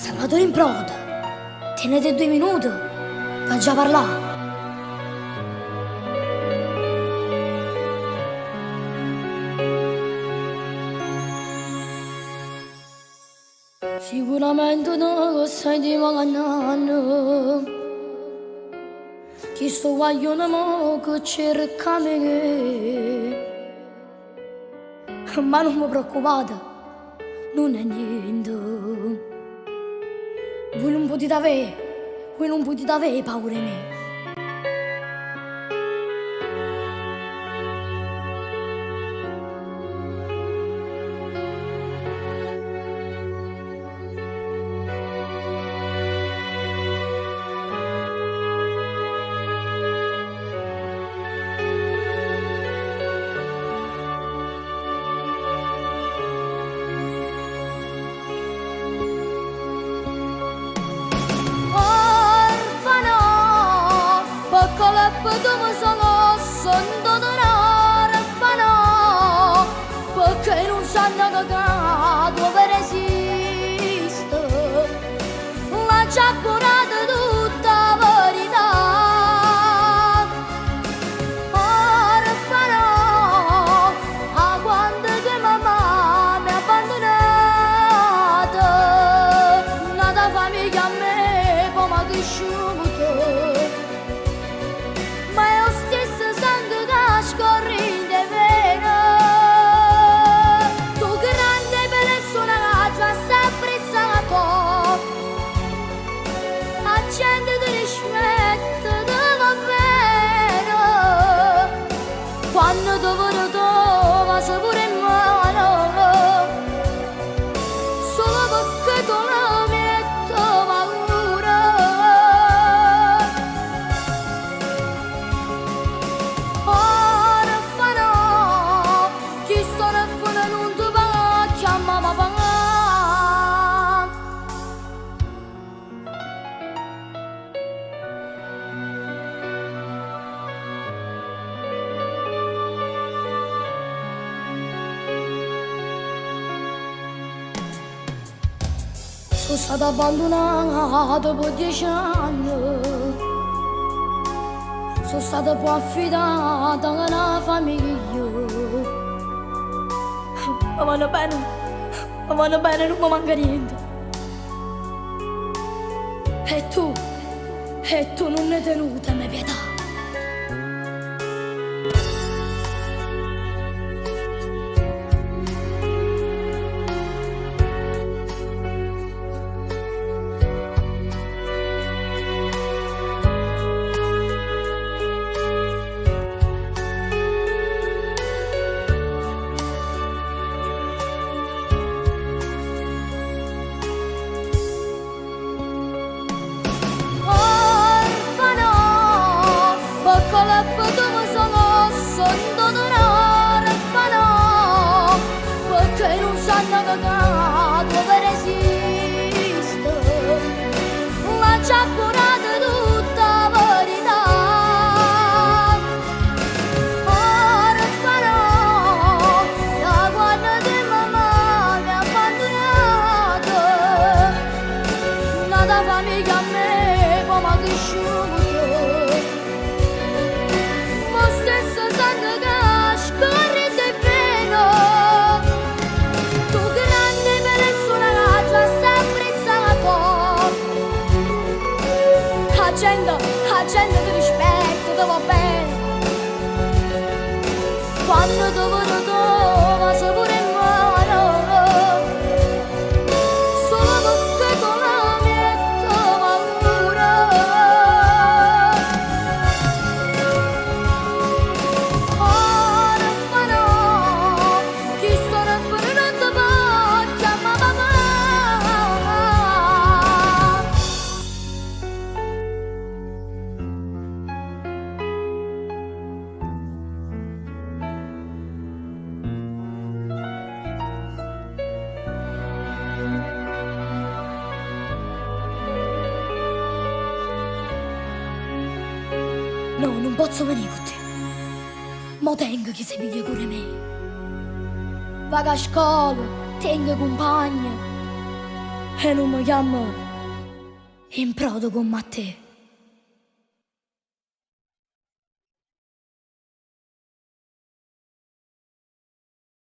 Salvatore in proda, tenete 2 minuti, faccia parlare. Sicuramente non sai di magannano, chi sto guaglione mo che cerca me. Ma non mi preoccupate, non è niente. Voi non potete avere paura di me. Perché non sanno che dove resiste, ma già curata tutta la verità. Ora farò a quando che mamma mi ha abbandonata, nata famiglia a me poi mi ha cresciuto, ma è lo stesso sangue che scorre in te vena. Gente ti rispetta, ti va bene, quando ti vedo tu ma sei pure in mano, solo perché tu la metti paura. Ora farò, chi sto nel fondo non ti va, chiama papà. Sono stata abbandonata dopo 10 anni, sono stata poi affidata a una famiglia. Ma vanno bene, non mi manca niente. E tu non ne tenuta, mi pietà. Perché non sanno che dove resiste, ma già curata tutta la verità. Ora farò da quando di mamma mi ha abbandonato, nata famiglia a me poi mi ha cresciuto. La gente ti rispetta, ti va bene, quando ti vedo tu ma sei pure in mano, solo perché tu la metti paura. Ora farò, chi sto nel fuori non ti può, chiama papà. No, non posso venire con te. Mo tengo che si piglia pure me. 'Vaga a scola, tengo compagni, e non mi chiamo in prodo con Matteo.